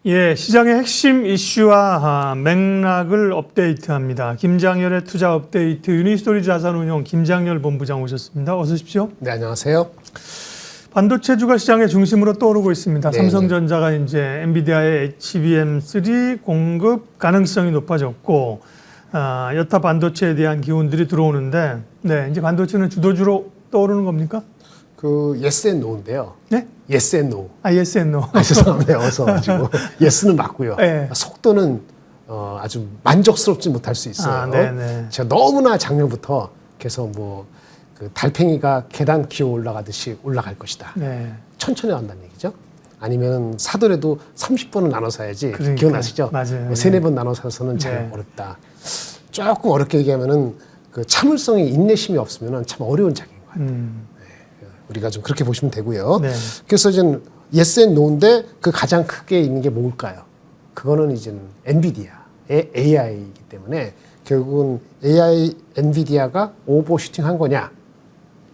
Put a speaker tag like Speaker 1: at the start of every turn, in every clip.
Speaker 1: 예, 시장의 핵심 이슈와 맥락을 업데이트합니다. 김장렬의 투자 업데이트 유니스토리 자산운용 김장렬 본부장 오셨습니다. 어서 오십시오.
Speaker 2: 네, 안녕하세요.
Speaker 1: 반도체주가 시장의 중심으로 떠오르고 있습니다.
Speaker 2: 네,
Speaker 1: 삼성전자가 이제 엔비디아의 HBM3 공급 가능성이 높아졌고 여타 반도체에 대한 기운들이 들어오는데 네, 이제 반도체는 주도주로 떠오르는 겁니까?
Speaker 2: 그 yes and no인데요.
Speaker 1: 네?
Speaker 2: yes and no.
Speaker 1: yes and no.
Speaker 2: 죄송합니다. 어서가지고 yes는 맞고요.
Speaker 1: 네.
Speaker 2: 속도는 아주 만족스럽지 못할 수 있어요.
Speaker 1: 네네.
Speaker 2: 제가 너무나 작년부터 계속 그 달팽이가 계단 기어 올라가듯이 올라갈 것이다.
Speaker 1: 네.
Speaker 2: 천천히 간다는 얘기죠. 아니면 사더라도 30번은 나눠 사야지.
Speaker 1: 그러니까,
Speaker 2: 기억나시죠?
Speaker 1: 맞아요.
Speaker 2: 3-4번 나눠 사서는 잘
Speaker 1: 네.
Speaker 2: 어렵다. 조금 어렵게 얘기하면은 그 참을성이 인내심이 없으면은 참 어려운 장인 거예요. 우리가 좀 그렇게 보시면 되고요.
Speaker 1: 네.
Speaker 2: 그래서 이제 yes and no인데 그 가장 크게 있는 게 뭘까요? 그거는 이제 엔비디아의 AI이기 때문에 결국은 AI 엔비디아가 오버슈팅 한 거냐?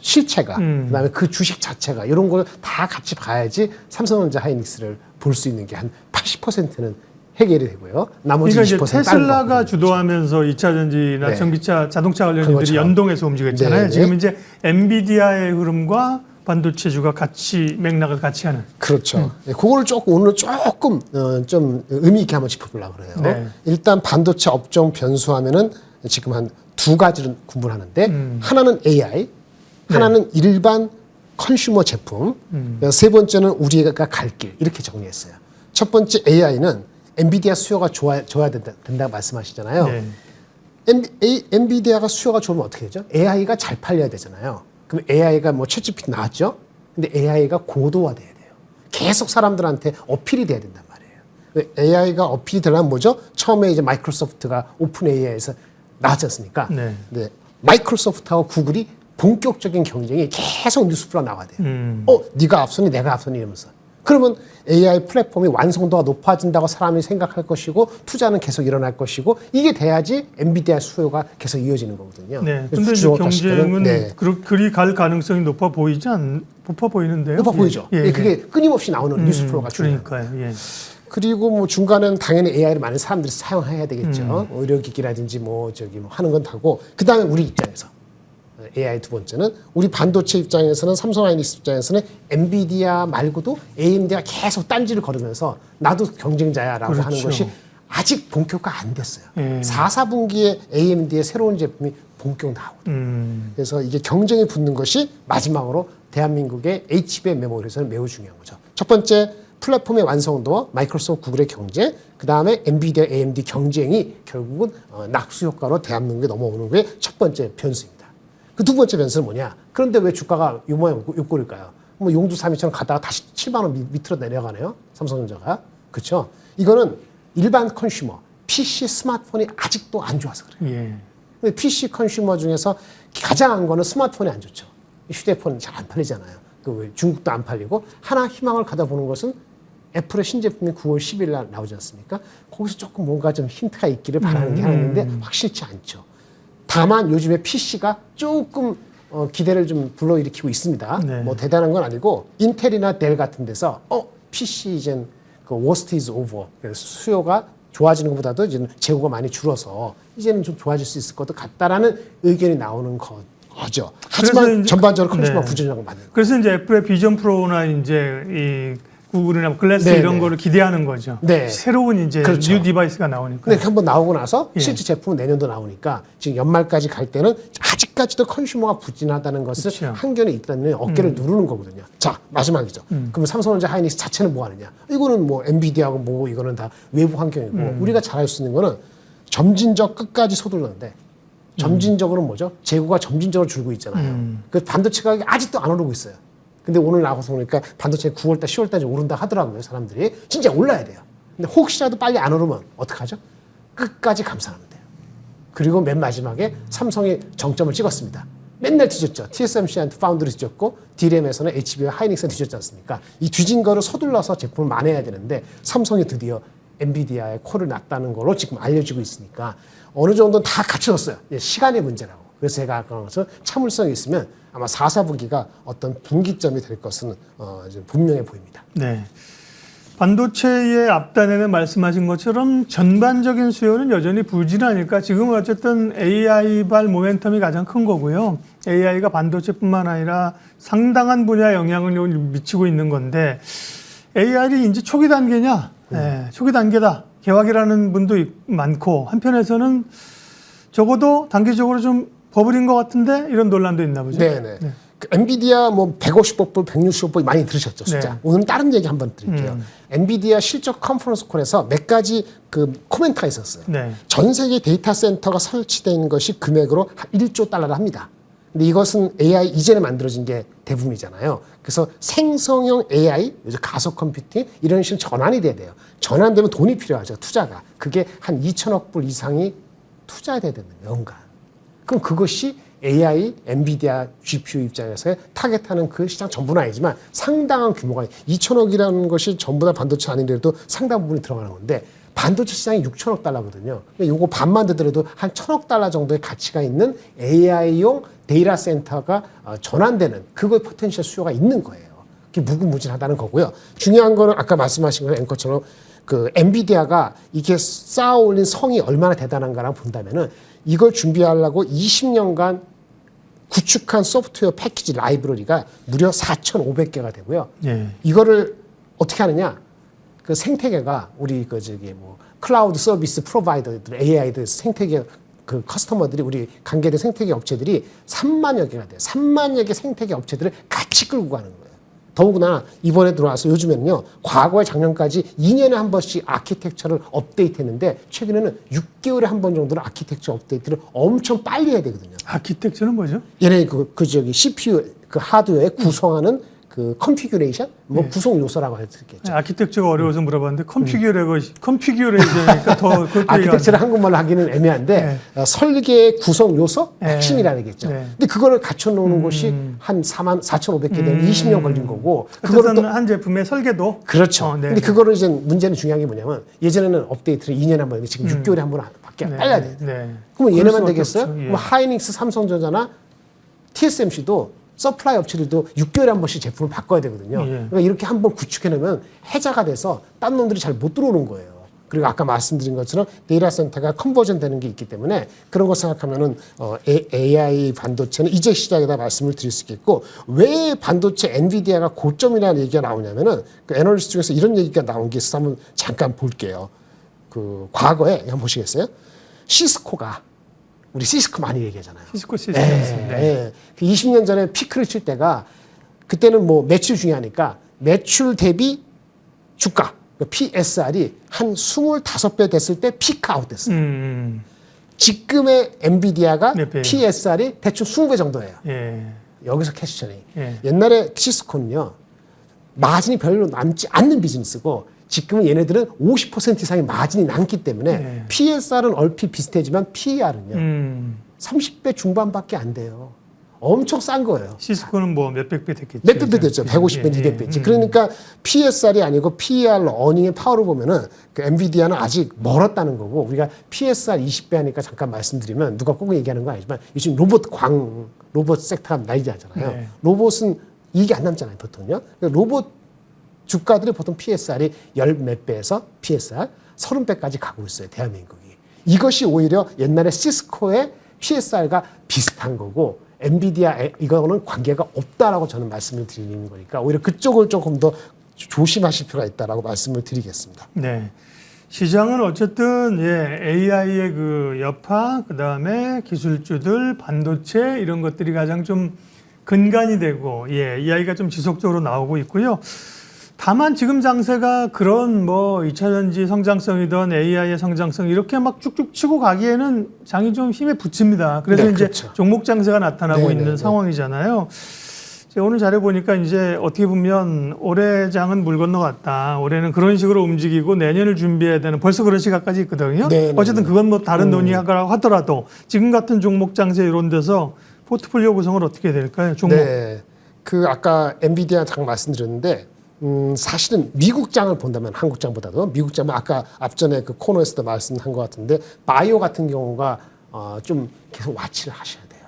Speaker 2: 실체가, 그다음에 그 주식 자체가 이런 걸 다 같이 봐야지 삼성전자 하이닉스를 볼 수 있는 게 한 80%는 해결이 되고요. 나머지
Speaker 1: 그러니까
Speaker 2: 20%
Speaker 1: 이제 테슬라가 주도하면서 2차 전지나
Speaker 2: 네.
Speaker 1: 전기차, 자동차 관련주들이
Speaker 2: 그렇죠.
Speaker 1: 연동해서 움직였잖아요.
Speaker 2: 네.
Speaker 1: 지금 이제 엔비디아의 흐름과 반도체주가 같이 맥락을 같이 하는.
Speaker 2: 그렇죠. 네, 그거를 오늘 조금 좀 의미 있게 한번 짚어보려고 그래요.
Speaker 1: 네.
Speaker 2: 일단 반도체 업종 변수하면은 지금 한 두 가지를 구분하는데 하나는 AI, 하나는 일반 컨슈머 제품, 세 번째는 우리가 갈 길 이렇게 정리했어요. 첫 번째 AI는 엔비디아 수요가 좋아야 된다고 말씀하시잖아요.
Speaker 1: 네.
Speaker 2: 엔비디아가 수요가 좋으면 어떻게 되죠? AI가 잘 팔려야 되잖아요. 그럼 AI가 챗GPT 나왔죠? 근데 AI가 고도화돼야 돼요. 계속 사람들한테 어필이 돼야 된단 말이에요. AI가 어필이 되려면 뭐죠? 처음에 이제 마이크로소프트가 오픈 AI에서 나왔지 않습니까?
Speaker 1: 네.
Speaker 2: 네. 마이크로소프트하고 구글이 본격적인 경쟁이 계속 뉴스프로 나와야 돼요. 네가 앞서니 내가 앞서니 이러면서. 그러면 AI 플랫폼이 완성도가 높아진다고 사람이 생각할 것이고 투자는 계속 일어날 것이고 이게 돼야지 엔비디아 수요가 계속 이어지는 거거든요.
Speaker 1: 네. 근데 이제 경쟁은
Speaker 2: 네.
Speaker 1: 그리 갈 가능성이 높아 보이는데요.
Speaker 2: 높아 보이죠.
Speaker 1: 예.
Speaker 2: 그게 끊임없이 나오는 뉴스 프로가 중요해요.
Speaker 1: 그러니까요. 예.
Speaker 2: 그리고 중간에는 당연히 AI를 많은 사람들이 사용해야 되겠죠. 의료기기라든지 하는 건 다고. 그 다음에 우리 입장에서. AI 두 번째는 우리 반도체 입장에서는 삼성 하이닉스 입장에서는 엔비디아 말고도 AMD가 계속 딴지를 걸으면서 나도 경쟁자야라고
Speaker 1: 그렇죠.
Speaker 2: 하는 것이 아직 본격화 안 됐어요.
Speaker 1: 예.
Speaker 2: 4, 4분기에 AMD의 새로운 제품이 본격 나오거든요. 그래서 이게 경쟁이 붙는 것이 마지막으로 대한민국의 HBM 메모리에서는 매우 중요한 거죠. 첫 번째 플랫폼의 완성도와 마이크로소프트 구글의 경쟁, 그 다음에 엔비디아 AMD 경쟁이 결국은 낙수 효과로 대한민국에 넘어오는 게 첫 번째 변수입니다. 그 두 번째 변수는 뭐냐? 그런데 왜 주가가 요 모양 요 꼴일까요? 용두사미처럼 가다가 다시 7만 원 밑으로 내려가네요. 삼성전자가. 그렇죠? 이거는 일반 컨슈머, PC, 스마트폰이 아직도 안 좋아서 그래요.
Speaker 1: 예.
Speaker 2: 근데 PC 컨슈머 중에서 가장 한 거는 스마트폰이 안 좋죠. 휴대폰이 잘 안 팔리잖아요. 중국도 안 팔리고 하나 희망을 가져보는 것은 애플의 신제품이 9월 10일 날 나오지 않습니까? 거기서 조금 뭔가 좀 힌트가 있기를 바라는 게 하나 있는데 확실치 않죠. 다만 요즘에 PC가 조금 기대를 좀 불러일으키고 있습니다.
Speaker 1: 네.
Speaker 2: 대단한 건 아니고 인텔이나 델 같은 데서 PC 이젠 그 worst is over. 그래서 수요가 좋아지는 것보다도 이제는 재고가 많이 줄어서 이제는 좀 좋아질 수 있을 것 같다라는 의견이 나오는 거죠. 하지만 전반적으로 컨슈머 부진이라고 맞는 거예요.
Speaker 1: 그래서 이제 애플의 비전 프로나 이제 이 구글이나 글래스
Speaker 2: 네네.
Speaker 1: 이런 거를 기대하는 거죠.
Speaker 2: 네.
Speaker 1: 새로운 이제
Speaker 2: 그렇죠.
Speaker 1: 뉴 디바이스가 나오니까.
Speaker 2: 근데 한번 나오고 나서
Speaker 1: 예.
Speaker 2: 실제 제품은 내년도 나오니까 지금 연말까지 갈 때는 아직까지도 컨슈머가 부진하다는 것을
Speaker 1: 그렇죠.
Speaker 2: 한견에 있다는 어깨를 누르는 거거든요. 자, 마지막이죠. 그러면 삼성전자 하이닉스 자체는 뭐 하느냐? 이거는 엔비디아하고 이거는 다 외부 환경이고 우리가 잘할 수 있는 거는 점진적 끝까지 서둘렀는데 점진적으로는 뭐죠? 재고가 점진적으로 줄고 있잖아요. 그 반도체 가격이 아직도 안 오르고 있어요. 근데 오늘 나와서 보니까 반도체 9월달, 10월달에 오른다 하더라고요, 사람들이. 진짜 올라야 돼요. 근데 혹시라도 빨리 안 오르면 어떡하죠? 끝까지 감상하면 돼요. 그리고 맨 마지막에 삼성이 정점을 찍었습니다. 맨날 뒤졌죠. TSMC한테 파운드리 뒤졌고 D램에서는 HB와 하이닉스가 뒤졌지 않습니까? 이 뒤진 거를 서둘러서 제품을 만회해야 되는데 삼성이 드디어 엔비디아의 콜을 놨다는 걸로 지금 알려지고 있으니까 어느 정도는 다 갖춰졌어요. 시간의 문제라고. 그래서 제가 아까 말한 것처럼 참을성이 있으면 아마 4, 4분기가 어떤 분기점이 될 것은 분명해 보입니다.
Speaker 1: 네. 반도체의 앞단에는 말씀하신 것처럼 전반적인 수요는 여전히 부진하니까 지금은 어쨌든 AI발 모멘텀이 가장 큰 거고요. AI가 반도체뿐만 아니라 상당한 분야에 영향을 미치고 있는 건데 AI이 이제 초기 단계냐? 네, 초기 단계다. 개화기라는 분도 많고 한편에서는 적어도 단기적으로 좀 버블인 것 같은데 이런 논란도 있나 보죠.
Speaker 2: 네네. 네. 그 엔비디아 뭐 150억불, 160억불 많이 들으셨죠, 숫자.
Speaker 1: 네.
Speaker 2: 오늘 다른 얘기 한번 드릴게요. 엔비디아 실적 컨퍼런스 콜에서 몇 가지 그 코멘트가 있었어요.
Speaker 1: 네.
Speaker 2: 전 세계 데이터 센터가 설치된 것이 금액으로 1조 달러를 합니다. 근데 이것은 AI 이전에 만들어진 게 대부분이잖아요. 그래서 생성형 AI, 요즘 가속 컴퓨팅 이런 식으로 전환이 돼야 돼요. 전환되면 돈이 필요하죠, 투자가. 그게 한 2천억 불 이상이 투자돼야 되는 연간. 그럼 그것이 AI, 엔비디아, GPU 입장에서 타겟하는 그 시장 전부는 아니지만 상당한 규모가 2천억이라는 것이 전부 다 반도체 아닌데도 상당 부분이 들어가는 건데 반도체 시장이 6천억 달러거든요. 이거 반만 되더라도 한 1천억 달러 정도의 가치가 있는 AI용 데이터 센터가 전환되는 그거의 포텐셜 수요가 있는 거예요. 그게 무궁무진하다는 거고요. 중요한 거는 아까 말씀하신 건 앵커처럼 그 엔비디아가 이게 쌓아 올린 성이 얼마나 대단한가를 본다면은 이걸 준비하려고 20년간 구축한 소프트웨어 패키지 라이브러리가 무려 4,500개가 되고요.
Speaker 1: 예.
Speaker 2: 이거를 어떻게 하느냐? 그 생태계가 우리 그 저기 뭐 클라우드 서비스 프로바이더들 AI들 생태계 그 커스터머들이 우리 관계된 생태계 업체들이 3만여 개가 돼요. 3만여 개 생태계 업체들을 같이 끌고 가는 거예요. 더구나 이번에 들어와서 요즘에는요. 과거에 작년까지 2년에 한 번씩 아키텍처를 업데이트했는데 최근에는 6개월에 한 번 정도는 아키텍처 업데이트를 엄청 빨리 해야 되거든요.
Speaker 1: 아키텍처는 뭐죠?
Speaker 2: 얘네 그 저기 CPU 그 하드웨어에 구성하는 그 컨피규레이션 뭐 구성 요소라고 할 수 있겠죠.
Speaker 1: 아키텍처가 어려워서 물어봤는데 컨피규레이션이니까 더 그렇게
Speaker 2: 아키텍처를 한국말로 하기는 애매한데 설계 구성 요소 핵심이라는 얘기죠. 근데 그거를 갖춰 놓는 것이 한 4,500개 되면 20년 걸린 거고
Speaker 1: 그거는 또 한 제품의 설계도
Speaker 2: 그렇죠. 근데 그거를 이제 문제는 중요한 게 뭐냐면 예전에는 업데이트를 2년에 한 번, 지금 6개월에 한 번밖에 빨라야 돼. 그러면 얘네만 되겠어요? 그럼 하이닉스, 삼성전자나 TSMC도 서플라이 업체들도 6개월에 한 번씩 제품을 바꿔야 되거든요. 그러니까 이렇게 한 번 구축해 놓으면 해자가 돼서 딴 놈들이 잘 못 들어오는 거예요. 그리고 아까 말씀드린 것처럼 데이터 센터가 컨버전 되는 게 있기 때문에 그런 거 생각하면은 AI 반도체는 이제 시작이다 말씀을 드릴 수 있겠고 왜 반도체 엔비디아가 고점이라는 얘기가 나오냐면은 그 애널리스트 중에서 이런 얘기가 나온 게 있어서 한번 잠깐 볼게요. 그 과거에 한번 보시겠어요? 시스코가 우리 시스코 많이 얘기하잖아요.
Speaker 1: 시스코 시스템. 네.
Speaker 2: 그 20년 전에 피크를 칠 때가 그때는 뭐 매출 중요하니까 매출 대비 주가 PSR이 한 25배 됐을 때 피크 아웃 됐어요. 지금의 엔비디아가 PSR이 대충 20배 정도예요. 여기서 캐시천이. 옛날에 시스코는요. 마진이 별로 남지 않는 비즈니스고 지금은 얘네들은 50% 이상의 마진이 남기 때문에 PSR은 얼핏 비슷하지만 PER은요. 30배 중반밖에 안 돼요. 엄청 싼 거예요.
Speaker 1: 시스코는 뭐 몇백 배 됐겠죠.
Speaker 2: 몇백 배 됐죠. 150배, 200배지. 그러니까 PSR이 아니고 PER 어닝의 파워를 보면은 그 엔비디아는 아직 멀었다는 거고 우리가 PSR 20배 하니까 잠깐 말씀드리면 누가 꼭 얘기하는 건 아니지만 요즘 로봇 섹터가 난리 나잖아요. 로봇은 이익이 안 남잖아요. 보통요. 로봇 주가들이 보통 PSR이 열 몇 배에서 PSR 30배까지 가고 있어요. 대한민국이. 이것이 오히려 옛날에 시스코의 PSR과 비슷한 거고 엔비디아 이거는 관계가 없다라고 저는 말씀을 드리는 거니까 오히려 그쪽을 조금 더 조심하실 필요가 있다라고 말씀을 드리겠습니다.
Speaker 1: 네. 시장은 어쨌든 AI의 그 여파, 그 다음에 기술주들, 반도체 이런 것들이 가장 좀 근간이 되고 이야기가 좀 지속적으로 나오고 있고요. 다만 지금 장세가 그런 뭐 2차전지 성장성이든 AI의 성장성 이렇게 막 쭉쭉 치고 가기에는 장이 좀 힘에 붙입니다. 그래서
Speaker 2: 네,
Speaker 1: 이제
Speaker 2: 그렇죠.
Speaker 1: 종목 장세가 나타나고 있는 상황이잖아요. 오늘 자료 보니까 이제 어떻게 보면 올해 장은 물 건너갔다. 올해는 그런 식으로 움직이고 내년을 준비해야 되는 벌써 그런 시각까지 있거든요. 어쨌든 그건 뭐 다른 논의하라고 하더라도 지금 같은 종목 장세 이런 데서 포트폴리오 구성을 어떻게 해야 될까요? 종목.
Speaker 2: 네. 그 아까 엔비디아 장 말씀드렸는데 사실은 미국장을 본다면 한국장보다도 미국장은 아까 앞전에 그 코너에서도 말씀한 것 같은데 바이오 같은 경우가 좀 계속 와치를 하셔야 돼요.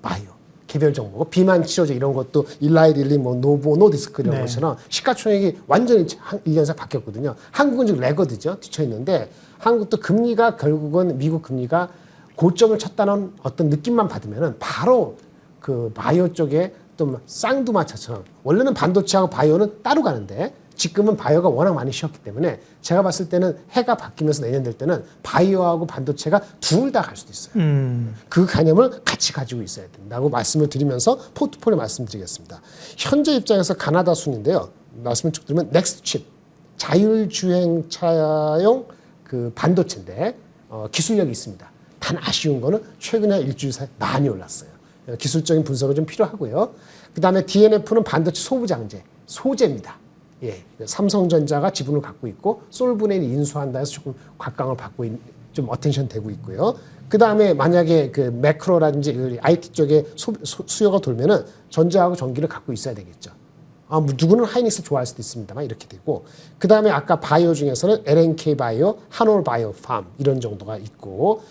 Speaker 2: 바이오. 개별 종목, 비만 치료제 이런 것도 일라이릴리, 뭐 노보, 노디스크 이런
Speaker 1: 네.
Speaker 2: 것처럼 시가총액이 완전히 1년새 바뀌었거든요. 한국은 지금 레거드죠. 뒤쳐 있는데 한국도 금리가 결국은 미국 금리가 고점을 쳤다는 어떤 느낌만 받으면은 바로 그 바이오 쪽에 또 쌍두마차처럼 원래는 반도체하고 바이오는 따로 가는데 지금은 바이오가 워낙 많이 쉬었기 때문에 제가 봤을 때는 해가 바뀌면서 내년 될 때는 바이오하고 반도체가 둘 다 갈 수도 있어요. 그 개념을 같이 가지고 있어야 된다고 말씀을 드리면서 포트폴리오 말씀드리겠습니다. 현재 입장에서 가나다 순인데요. 말씀을 쭉 드리면 넥스트칩 자율주행차용 그 반도체인데 기술력이 있습니다. 단 아쉬운 거는 최근에 일주일 사이 많이 올랐어요. 기술적인 분석은 좀 필요하고요. 그 다음에 DNF는 반도체 소부장제, 소재입니다. 예, 삼성전자가 지분을 갖고 있고 솔브레인이 인수한다 해서 조금 곽강을 받고 좀 어텐션 되고 있고요. 그 다음에 만약에 그 매크로라든지 IT 쪽에 수요가 돌면은 전자하고 전기를 갖고 있어야 되겠죠. 뭐 누구는 하이닉스 좋아할 수도 있습니다만 이렇게 되고 그 다음에 아까 바이오 중에서는 LNK 바이오, 한올 바이오 팜 이런 정도가 있고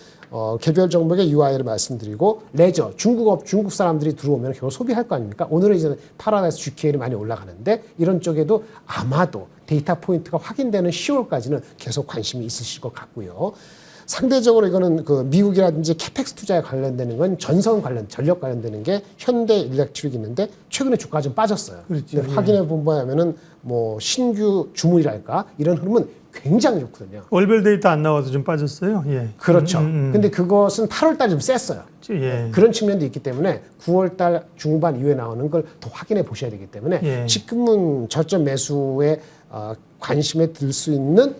Speaker 2: 개별 종목의 UI를 말씀드리고 레저 중국 사람들이 들어오면 결국 소비할 거 아닙니까? 오늘은 이제 파라다이스 GKL이 많이 올라가는데 이런 쪽에도 아마도 데이터 포인트가 확인되는 10월까지는 계속 관심이 있으실 것 같고요. 상대적으로 이거는 그 미국이라든지 캐펙스 투자에 관련되는 건 전선 관련, 전력 관련되는 게 현대 일렉트릭이 있는데 최근에 주가가 좀 빠졌어요.
Speaker 1: 그렇죠.
Speaker 2: 확인해 보면은 뭐 신규 주문이랄까 이런 흐름은 굉장히 좋거든요.
Speaker 1: 월별 데이터 안 나와서 좀 빠졌어요. 예.
Speaker 2: 그렇죠. 근데 그것은 8월달에 좀 셌어요.
Speaker 1: 예.
Speaker 2: 그런 측면도 있기 때문에 9월달 중반 이후에 나오는 걸 더 확인해 보셔야 되기 때문에
Speaker 1: 예.
Speaker 2: 지금은 저점 매수에 관심에 들 수 있는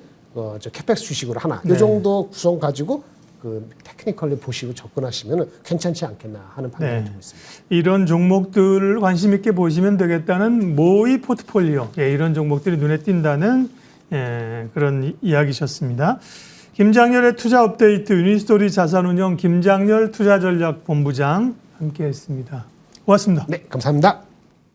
Speaker 2: 저 캐펙스 주식으로 하나 이 정도 구성 가지고 그 테크니컬리 보시고 접근하시면 괜찮지 않겠나 하는 판단이 좀 있습니다.
Speaker 1: 이런 종목들을 관심 있게 보시면 되겠다는 모의 포트폴리오, 이런 종목들이 눈에 띈다는 그런 이야기셨습니다. 김장렬의 투자 업데이트 유니스토리 자산운용 김장렬 투자전략본부장 함께했습니다. 고맙습니다.
Speaker 2: 네, 감사합니다.